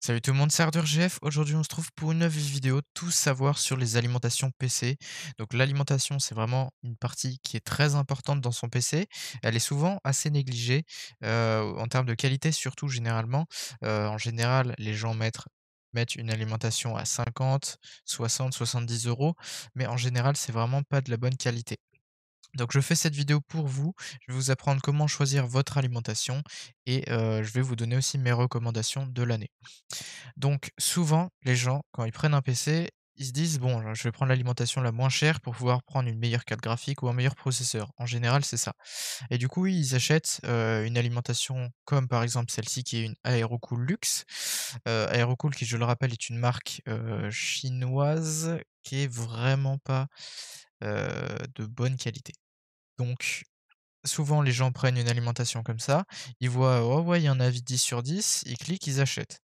Salut tout le monde, c'est ArdurGF. Aujourd'hui, on se trouve pour une nouvelle vidéo, tout savoir sur les alimentations PC. Donc l'alimentation, c'est vraiment une partie qui est très importante dans son PC. Elle est souvent assez négligée en termes de qualité, surtout généralement. En général, les gens mettent une alimentation à 50, 60, 70 euros, mais en général, c'est vraiment pas de la bonne qualité. Donc je fais cette vidéo pour vous, je vais vous apprendre comment choisir votre alimentation et je vais vous donner aussi mes recommandations de l'année. Donc souvent, les gens, quand ils prennent un PC, ils se disent: «Bon, je vais prendre l'alimentation la moins chère pour pouvoir prendre une meilleure carte graphique ou un meilleur processeur». En général, c'est ça et du coup, ils achètent, une alimentation comme par exemple celle-ci qui est une Aerocool Luxe. Aerocool qui, je le rappelle, est une marque, chinoise qui est vraiment pas, de bonne qualité. Donc souvent, les gens prennent une alimentation comme ça, ils voient: «Oh ouais, il y a un avis 10 sur 10», ils cliquent, ils achètent.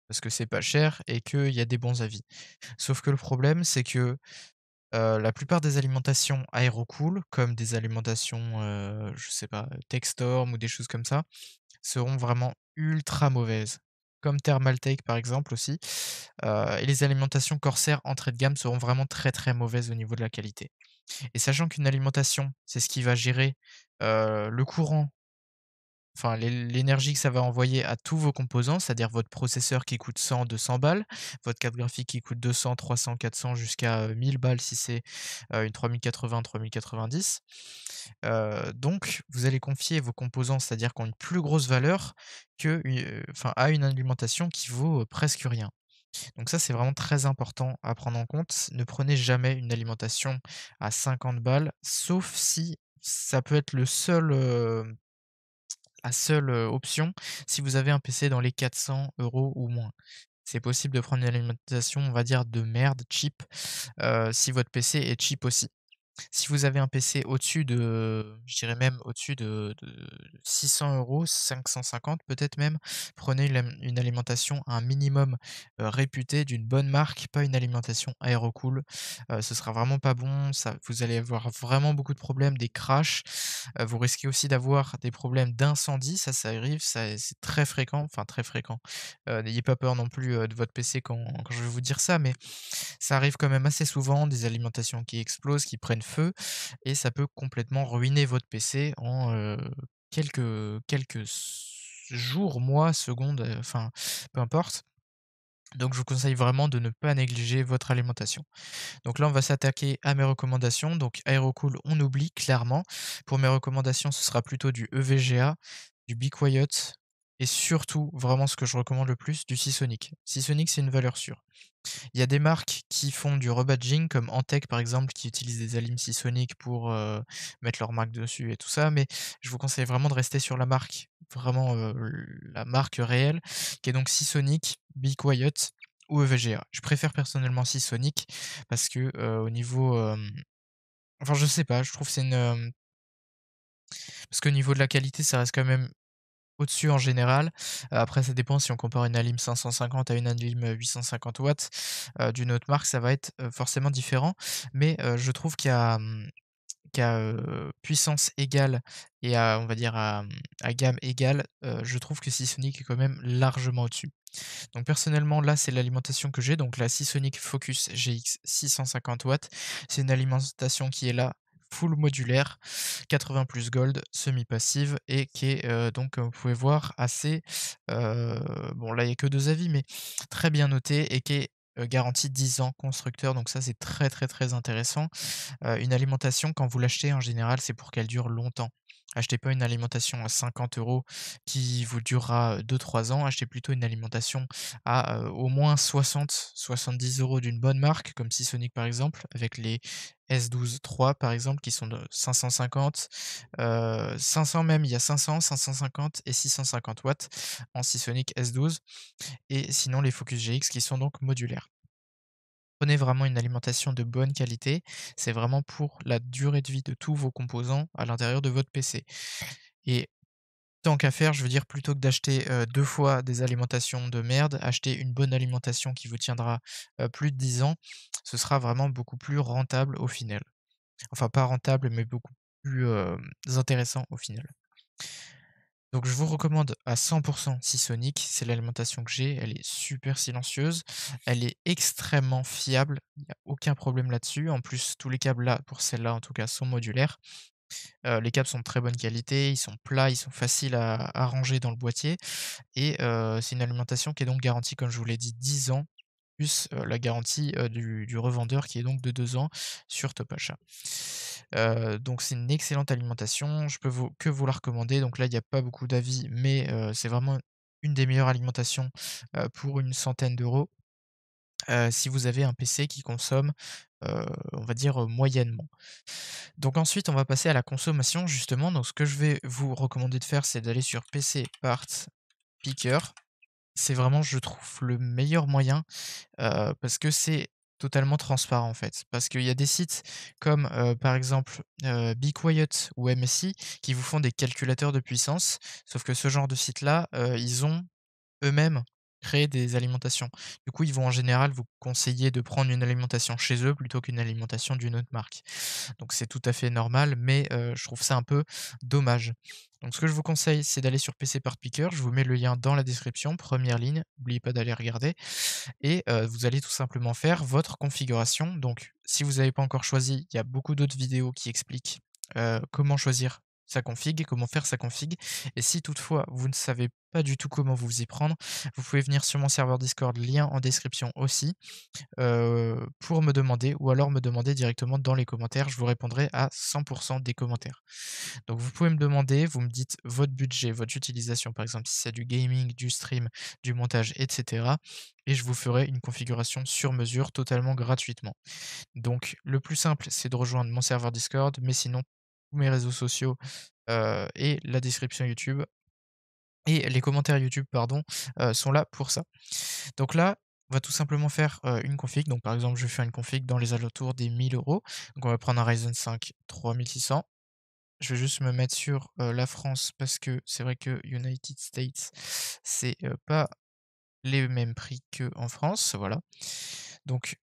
Parce que c'est pas cher et qu'il y a des bons avis. Sauf que le problème, c'est que, la plupart des alimentations aérocool, comme des alimentations, je sais pas, Textorm ou des choses comme ça, seront vraiment ultra mauvaises. Comme Thermaltake par exemple aussi, et les alimentations Corsair entrée de gamme seront vraiment très, très mauvaises au niveau de la qualité. Et sachant qu'une alimentation, c'est ce qui va gérer, le courant. Enfin, l'énergie que ça va envoyer à tous vos composants, c'est-à-dire votre processeur qui coûte 100-200 balles, votre carte graphique qui coûte 200-300-400 jusqu'à, 1 000 balles si c'est, une 3080-3090. Donc vous allez confier vos composants, c'est-à-dire qui ont une plus grosse valeur enfin, à une alimentation qui vaut, presque rien. Donc ça, c'est vraiment très important à prendre en compte. Ne prenez jamais une alimentation à 50 balles, sauf si ça peut être la seule, option, si vous avez un PC dans les 400 euros ou moins. C'est possible de prendre une alimentation, on va dire, de merde, cheap, si votre PC est cheap aussi. Si vous avez un PC au-dessus de je dirais même au-dessus de 600 €, 550 peut-être même, prenez une alimentation un minimum, réputée d'une bonne marque, pas une alimentation Aerocool. Ce sera vraiment pas bon, ça vous allez avoir vraiment beaucoup de problèmes, des crashs, vous risquez aussi d'avoir des problèmes d'incendie, ça arrive, ça c'est très fréquent, enfin très fréquent. N'ayez pas peur non plus, de votre PC quand je vais vous dire ça, mais ça arrive quand même assez souvent, des alimentations qui explosent, qui prennent feu et ça peut complètement ruiner votre PC en, jours, mois, secondes, enfin, peu importe. Donc je vous conseille vraiment de ne pas négliger votre alimentation. Donc là, on va s'attaquer à mes recommandations. Donc Aerocool, on oublie clairement. Pour mes recommandations, ce sera plutôt du EVGA, du Be Quiet et surtout, vraiment ce que je recommande le plus, du Seasonic. Seasonic, c'est une valeur sûre. Il y a des marques qui font du rebadging comme Antec par exemple, qui utilisent des alims Seasonic pour, mettre leur marque dessus et tout ça, mais je vous conseille vraiment de rester sur la marque, vraiment, la marque réelle, qui est donc Seasonic, Be Quiet ou EVGA. Je préfère personnellement Seasonic parce que, au niveau, enfin je sais pas, je trouve que c'est parce qu'au niveau de la qualité, ça reste quand même au-dessus en général. Après ça dépend si on compare une Alim 550 à une Alim, 850 watts, d'une autre marque, ça va être, forcément différent. Mais, je trouve qu'à, puissance égale et à on va dire à gamme égale, je trouve que Seasonic est quand même largement au-dessus. Donc personnellement, là, c'est l'alimentation que j'ai, donc la Seasonic Focus GX 650 watts. C'est une alimentation qui est là, full modulaire, 80 Gold, semi-passive et qui est, donc comme vous pouvez voir assez, bon là, il y a que 2 avis, mais très bien noté et qui est, garantie 10 ans constructeur, donc ça, c'est très, très, très intéressant. Une alimentation, quand vous l'achetez, en général, c'est pour qu'elle dure longtemps. Achetez pas une alimentation à 50 € qui vous durera, 2-3 ans. Achetez plutôt une alimentation à, au moins 60-70 € d'une bonne marque, comme Seasonic par exemple, avec les S12-3 par exemple, qui sont de 550, 500 même, il y a 500, 550 et 650 watts en Seasonic S12 et sinon les Focus GX qui sont donc modulaires. Prenez vraiment une alimentation de bonne qualité, c'est vraiment pour la durée de vie de tous vos composants à l'intérieur de votre PC et tant qu'à faire, je veux dire plutôt que d'acheter, 2 fois des alimentations de merde, acheter une bonne alimentation qui vous tiendra, plus de 10 ans, ce sera vraiment beaucoup plus rentable au final. Enfin pas rentable, mais beaucoup plus, intéressant au final. Donc je vous recommande à 100 Seasonic, c'est l'alimentation que j'ai, elle est super silencieuse, elle est extrêmement fiable, il y a aucun problème là-dessus. En plus, tous les câbles là, pour celle-là en tout cas, sont modulaires. Les câbles sont de très bonne qualité, ils sont plats, ils sont faciles à ranger dans le boîtier et c'est une alimentation qui est donc garantie, comme je vous l'ai dit, 10 ans, plus, la garantie, du revendeur qui est donc de 2 ans sur Top Achat. Donc c'est une excellente alimentation, je peux vous la recommander. Donc là, il y a pas beaucoup d'avis, mais c'est vraiment une des meilleures alimentations, pour une centaine d'euros, si vous avez un PC qui consomme, on va dire, moyennement. Donc ensuite, on va passer à la consommation justement. Donc ce que je vais vous recommander de faire, c'est d'aller sur PC Parts Picker. C'est vraiment, je trouve, le meilleur moyen, parce que c'est totalement transparent, en fait. Parce qu'il y a des sites comme, par exemple, Be Quiet ou MSI qui vous font des calculateurs de puissance, sauf que ce genre de site-là, ils ont eux-mêmes créé des alimentations. Du coup, ils vont en général vous conseiller de prendre une alimentation chez eux plutôt qu'une alimentation d'une autre marque. Donc c'est tout à fait normal, mais je trouve ça un peu dommage. Donc ce que je vous conseille, c'est d'aller sur PC Part Picker. Je vous mets le lien dans la description, première ligne, n'oubliez pas d'aller regarder et vous allez tout simplement faire votre configuration. Donc si vous n'avez pas encore choisi, il y a beaucoup d'autres vidéos qui expliquent, comment choisir sa config, comment faire sa config et si toutefois vous ne savez pas du tout comment vous y prendre, vous pouvez venir sur mon serveur Discord, lien en description aussi, pour me demander ou alors me demander directement dans les commentaires, je vous répondrai à 100 des commentaires. Donc vous pouvez me demander, vous me dites votre budget, votre utilisation, par exemple si c'est du gaming, du stream, du montage, et cetera et je vous ferai une configuration sur mesure totalement gratuitement. Donc le plus simple, c'est de rejoindre mon serveur Discord, mais sinon tous mes réseaux sociaux, et la description YouTube et les commentaires YouTube pardon, sont là pour ça. Donc là, on va tout simplement faire, une config. Donc par exemple, je vais faire une config dans les alentours des 1 000 €. Donc on va prendre un Ryzen 5 3600. Je vais juste me mettre sur, la France parce que c'est vrai que United States, c'est, pas les mêmes prix qu'en France, voilà. Donc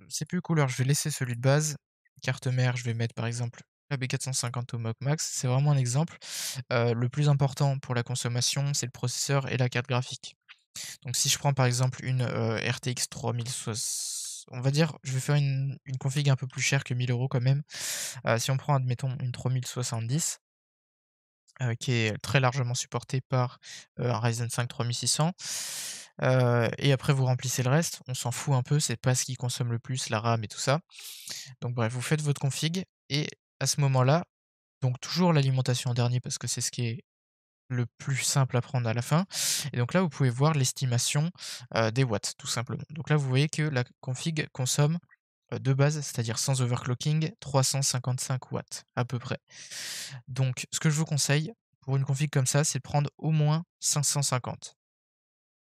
CPU couleur, je vais laisser celui de base. Carte mère, je vais mettre par exemple la B450 Tomahawk Max. C'est vraiment un exemple. Le plus important pour la consommation, c'est le processeur et la carte graphique. Donc si je prends par exemple une, RTX 3060, on va dire, je vais faire une config un peu plus chère que 1 000 € quand même. Si on prend admettons une 3070, qui est très largement supportée par, un Ryzen 5 3600, et après vous remplissez le reste, on s'en fout un peu, c'est pas ce qui consomme le plus, la RAM et tout ça. Donc bref, vous faites votre config et à ce moment-là, donc toujours l'alimentation en dernier parce que c'est ce qui est le plus simple à prendre à la fin et donc là, vous pouvez voir l'estimation, des watts, tout simplement. Donc là, vous voyez que la config consomme, de base, c'est-à-dire sans overclocking, 355 watts à peu près. Donc ce que je vous conseille pour une config comme ça, c'est de prendre au moins 550.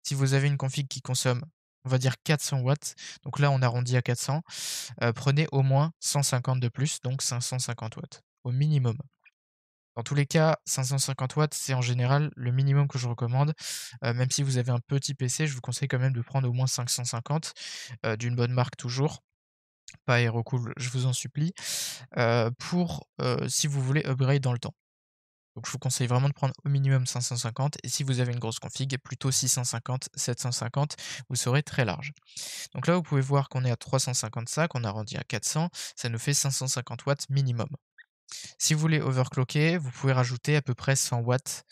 Si vous avez une config qui consomme, on va dire 400 watts, donc là, on arrondit à 400, prenez au moins 150 de plus, donc 550 watts, au minimum. Dans tous les cas, 550 watts, c'est en général le minimum que je recommande. Même si vous avez un petit PC, je vous conseille quand même de prendre au moins 550, d'une bonne marque toujours, pas Aerocool, je vous en supplie, pour, si vous voulez upgrade dans le temps. Donc je vous conseille vraiment de prendre au minimum 550 et si vous avez une grosse config, plutôt 650, 750, vous serez très large. Donc là, vous pouvez voir qu'on est à 355, on arrondit à 400, ça nous fait 550 watts minimum. Si vous voulez overclocker, vous pouvez rajouter à peu près 100 watts,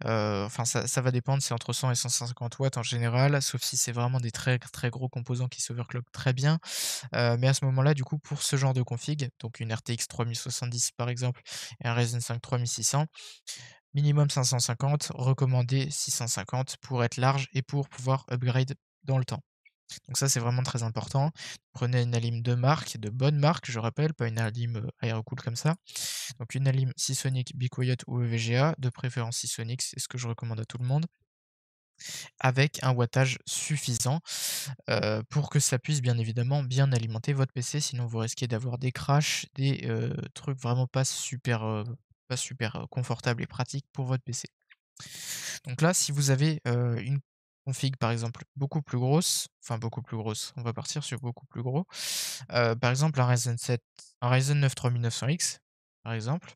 enfin ça va dépendre, c'est entre 100 et 150 watts en général, sauf si c'est vraiment des très, très gros composants qui s'overclockent très bien. Mais à ce moment-là, du coup, pour ce genre de config, donc une RTX 3070 par exemple et un Ryzen 5 3600, minimum 550, recommandé 650 pour être large et pour pouvoir upgrade dans le temps. Donc ça, c'est vraiment très important. Prenez une alim de marque, de bonne marque, je rappelle, pas une alim, Aerocool comme ça. Donc une alim Seasonic, Be Quiet ou EVGA, de préférence Seasonic, c'est ce que je recommande à tout le monde, avec un wattage suffisant, pour que ça puisse bien évidemment bien alimenter votre PC, sinon vous risquez d'avoir des crashs, des, trucs vraiment pas super, confortables et pratiques pour votre PC. Donc là, si vous avez, une config par exemple beaucoup plus grosse, enfin beaucoup plus grosse, on va partir sur beaucoup plus gros, par exemple un Ryzen 9 3900X par exemple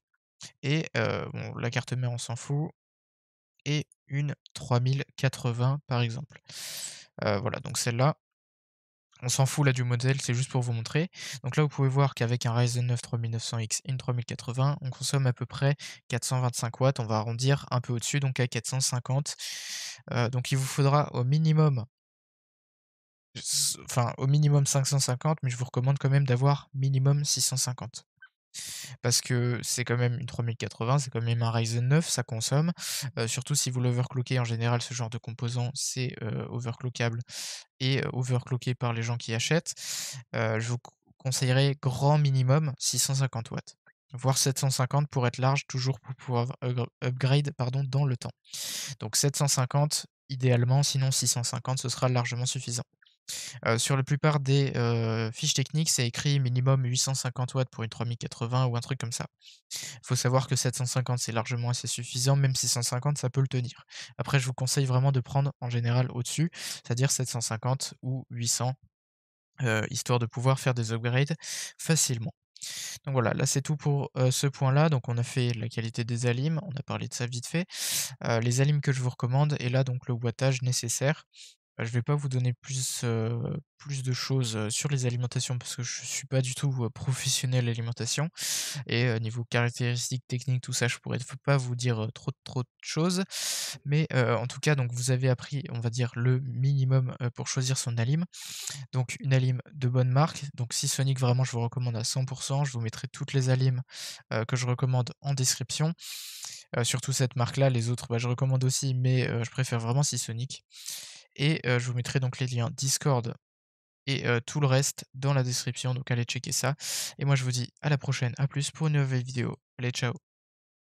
et bon la carte mère on s'en fout, et une 3080 par exemple. Voilà, donc celle-là, on s'en fout là du modèle, c'est juste pour vous montrer. Donc là, vous pouvez voir qu'avec un Ryzen 9 3900X et une 3080, on consomme à peu près 425 watts. On va arrondir un peu au-dessus, donc à 450. Donc il vous faudra au minimum 550, mais je vous recommande quand même d'avoir minimum 650. Parce que c'est quand même une 3080, c'est quand même un Ryzen 9, ça consomme. Surtout si vous l'overclockez, en général, ce genre de composant, c'est, overclockable et overclocké par les gens qui achètent. Je vous conseillerais grand minimum 650 watts, voire 750 pour être large, toujours pour pouvoir upgrade, pardon, dans le temps. Donc 750 idéalement, sinon 650 ce sera largement suffisant. Sur la plupart des, fiches techniques, c'est écrit minimum 850 watts pour une 3080 ou un truc comme ça. Il faut savoir que 750 c'est largement assez suffisant, même 650 ça peut le tenir. Après je vous conseille vraiment de prendre en général au-dessus, c'est-à-dire 750 ou 800, histoire de pouvoir faire des upgrades facilement. Donc voilà, là c'est tout pour, ce point-là. Donc on a fait la qualité des alims, on a parlé de ça vite fait. Les alims que je vous recommande et là donc le wattage nécessaire. Je vais pas vous donner plus de choses, sur les alimentations parce que je suis pas du tout, professionnel alimentation et niveau caractéristiques techniques, tout ça, je pourrais pas vous dire, trop de choses. Mais, en tout cas, donc vous avez appris, on va dire, le minimum, pour choisir son alim. Donc une alim de bonne marque, donc Seasonic vraiment je vous recommande à 100. Je vous mettrai toutes les alims, que je recommande en description. Surtout cette marque-là, les autres, bah, je recommande aussi, mais, je préfère vraiment Seasonic. Et je vous mettrai donc les liens Discord et tout le reste dans la description, donc allez checker ça. Et moi je vous dis à la prochaine, à plus pour une nouvelle vidéo. Allez, ciao.